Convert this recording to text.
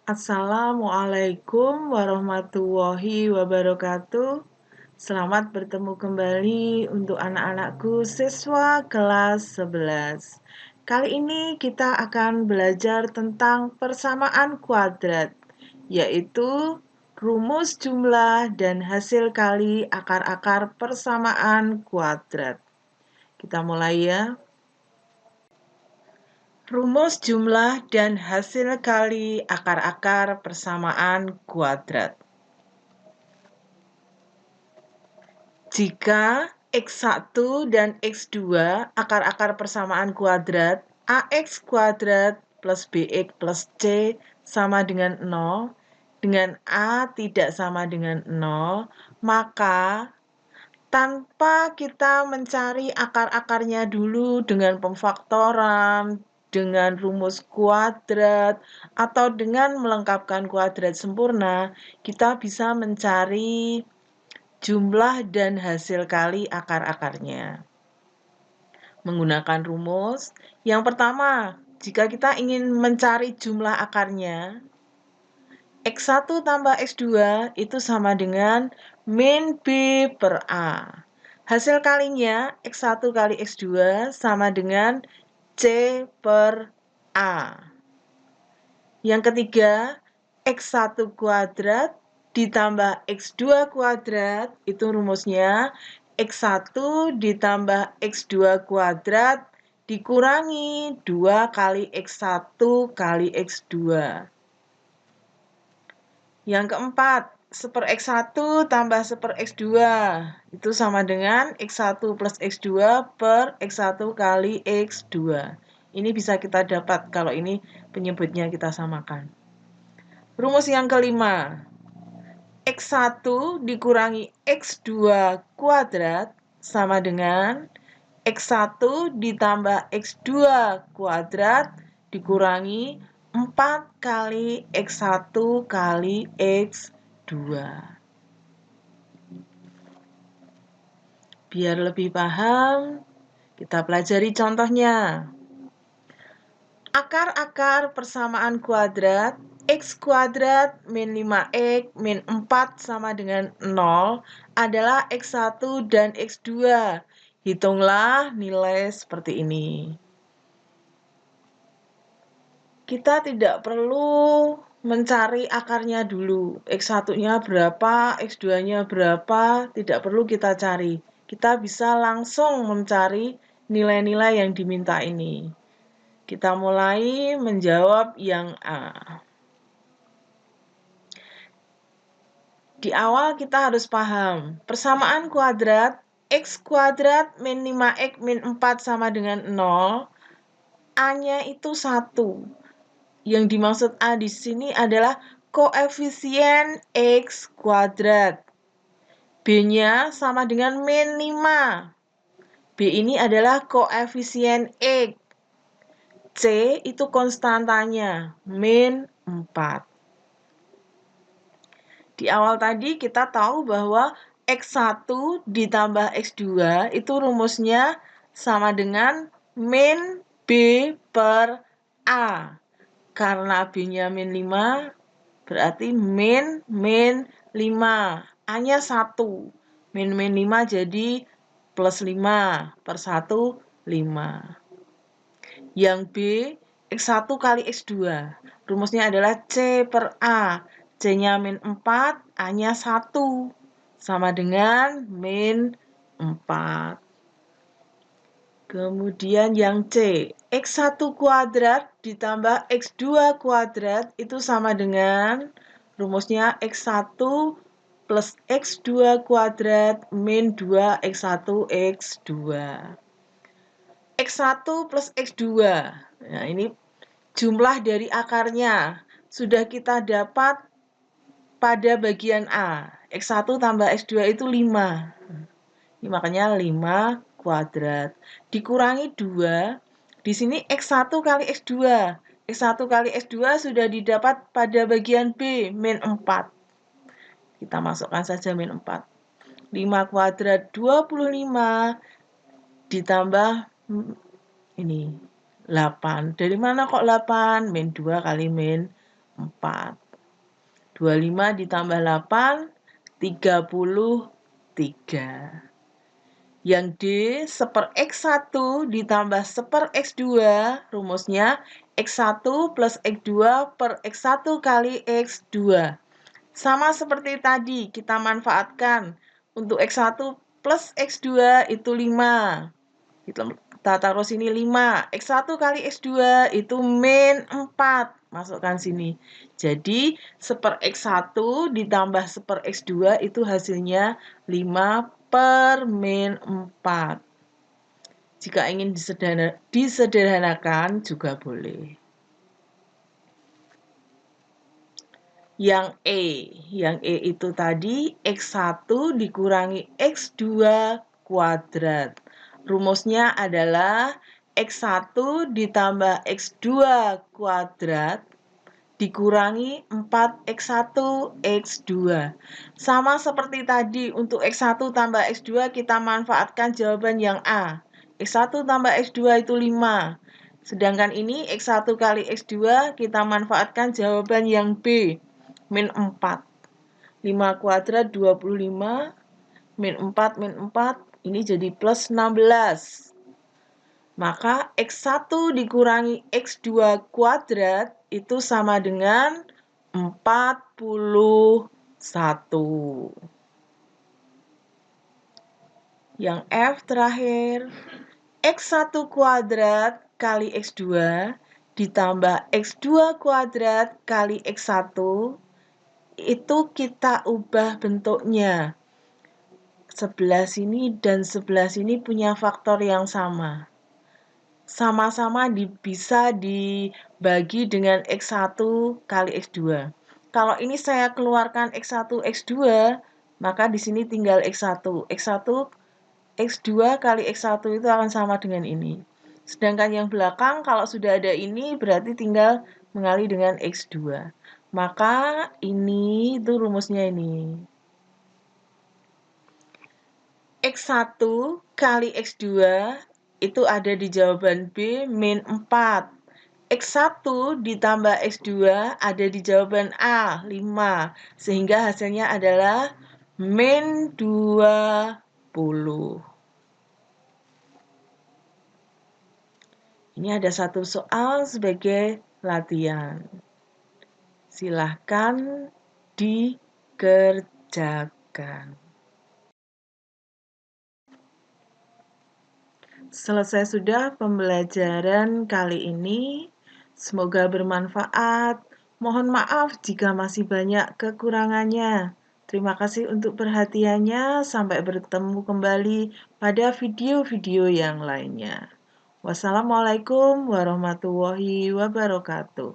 Assalamualaikum warahmatullahi wabarakatuh. Selamat bertemu kembali untuk anak-anakku siswa kelas 11. Kali ini kita akan belajar tentang persamaan kuadrat, yaitu rumus jumlah dan hasil kali akar-akar persamaan kuadrat. Kita mulai ya. Rumus jumlah dan hasil kali akar-akar persamaan kuadrat. Jika X1 dan X2 akar-akar persamaan kuadrat AX kuadrat plus BX plus C sama dengan 0, dengan A tidak sama dengan 0, maka tanpa kita mencari akar-akarnya dulu dengan pemfaktoran, dengan rumus kuadrat, atau dengan melengkapkan kuadrat sempurna, kita bisa mencari jumlah dan hasil kali akar-akarnya. Menggunakan rumus, yang pertama, jika kita ingin mencari jumlah akarnya, X1 tambah X2 itu sama dengan min B per A. Hasil kalinya X1 kali X2 sama dengan C per A. Yang ketiga, X1 kuadrat ditambah X2 kuadrat, itu rumusnya X1 ditambah X2 kuadrat dikurangi 2 kali X1 kali X2. Yang keempat, 1/X1 tambah 1/X2 itu sama dengan X1 plus X2 per X1 kali X2. Ini bisa kita dapat kalau ini penyebutnya kita samakan. Rumus yang kelima, X1 dikurangi X2 kuadrat sama dengan X1 ditambah X2 kuadrat dikurangi 4 kali X1 kali X2. Biar lebih paham, kita pelajari contohnya. Akar-akar persamaan kuadrat X kuadrat min 5X min 4 sama dengan 0 adalah X1 dan X2. Hitunglah nilai seperti ini. Kita tidak perlu mencari akarnya dulu. X1-nya berapa, X2-nya berapa, tidak perlu kita cari. Kita bisa langsung mencari nilai-nilai yang diminta ini. Kita mulai menjawab yang A. Di awal kita harus paham, persamaan kuadrat X kuadrat min 5X min 4 sama dengan 0, A-nya itu 1. Yang dimaksud A di sini adalah koefisien X kuadrat. B-nya sama dengan min 5. B ini adalah koefisien X. C itu konstantanya, min 4. Di awal tadi kita tahu bahwa X1 ditambah X2 itu rumusnya sama dengan min B per A. Karena B-nya min 5, berarti min 5. A-nya 1. Min 5 jadi plus 5 per 1, 5. Yang B, X1 kali X2. Rumusnya adalah C per A. C-nya min 4, A-nya 1. Sama dengan min 4. Kemudian yang C, X1 kuadrat ditambah X2 kuadrat itu sama dengan rumusnya X1 plus X2 kuadrat min 2 X1 X2. X1 plus X2. Nah, ini jumlah dari akarnya. Sudah kita dapat pada bagian A. X1 tambah X2 itu 5. Ini makanya 5 kuadrat. Dikurangi 2. Di sini X1 kali X2. X1 kali X2 sudah didapat pada bagian B, min 4. Kita masukkan saja min 4. 5 kuadrat 25 ditambah ini 8. Dari mana kok 8? Min 2 kali min 4. 25 ditambah 8, 33. Yang D, 1/X1 ditambah 1/X2, rumusnya X1 plus X2 per X1 kali X2. Sama seperti tadi, kita manfaatkan. Untuk X1 plus X2 itu 5. Kita taruh sini 5. X1 kali X2 itu min 4. Masukkan sini. Jadi, 1/X1 ditambah 1/X2 itu hasilnya 5 per min 4. Jika ingin disederhanakan juga boleh. Yang E itu tadi X1 dikurangi X2 kuadrat. Rumusnya adalah X1 ditambah X2 kuadrat dikurangi 4X1 X2. Sama seperti tadi, untuk X1 tambah X2 kita manfaatkan jawaban yang A. X1 tambah X2 itu 5. Sedangkan ini X1 kali X2 kita manfaatkan jawaban yang B, min 4. 5 kuadrat 25, min 4, ini jadi plus 16. Maka X1 dikurangi X2 kuadrat itu sama dengan 41. Yang F terakhir, X1 kuadrat kali X2 ditambah X2 kuadrat kali X1 itu kita ubah bentuknya. Sebelah sini dan sebelah sini punya faktor yang sama. Sama-sama bisa dibagi dengan X1 kali X2. Kalau ini saya keluarkan X1, X2, maka di sini tinggal X1. X2 kali X1 itu akan sama dengan ini. Sedangkan yang belakang kalau sudah ada ini berarti tinggal mengalih dengan X2. Maka ini itu rumusnya ini. X1 kali X2 itu ada di jawaban B, min 4. X1 ditambah X2 ada di jawaban A, 5. Sehingga hasilnya adalah min 20. Ini ada satu soal sebagai latihan. Silahkan dikerjakan. Selesai sudah pembelajaran kali ini. Semoga bermanfaat. Mohon maaf jika masih banyak kekurangannya. Terima kasih untuk perhatiannya. Sampai bertemu kembali pada video-video yang lainnya. Wassalamualaikum warahmatullahi wabarakatuh.